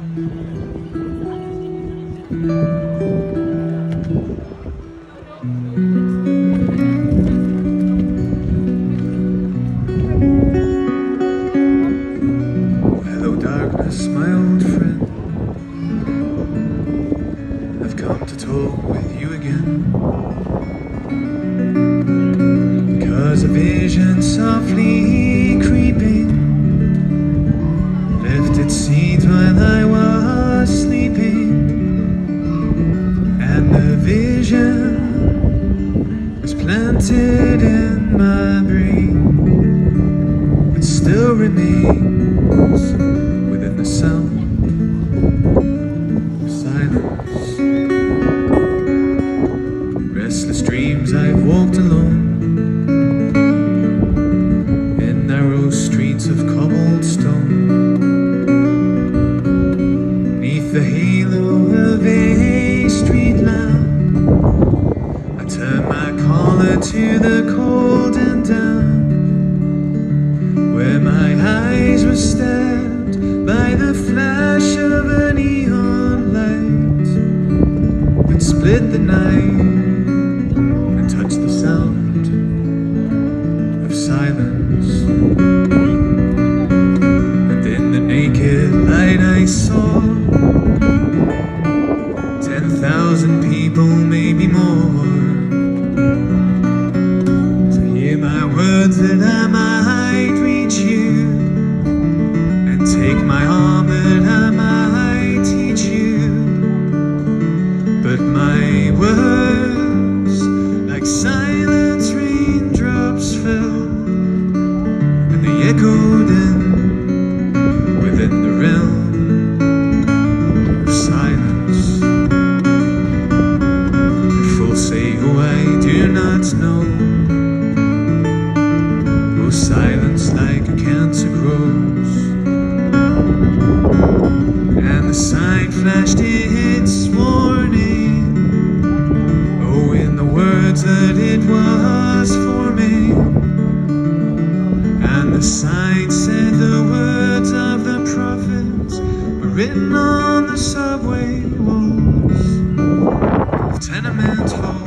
Hello darkness, my old friend, I've come to talk with you again, because a vision softly creeping left its seeds while I was sleeping, and the vision was planted in my brain, but still remains within the sound of silence. Restless dreams I've walked alone in narrow streets of cobblestone, beneath the halo of a street lamp. I turn my collar to the cold and damp, where my eyes were stabbed by the flash of a neon light that split the night and touched the sound of silence. And in the naked light I saw 10,000 people, maybe more, to hear my words that I might reach you, and take my arm that I might teach you. But my words, like silence raindrops, fell, and they echoed in within the realm of silence. People say, oh, I do not know. Oh, silence like a cancer grows, and the sign flashed its warning, oh, in the words that it was forming. And the sign said the words of the prophets were written on the subway walls of tenement halls.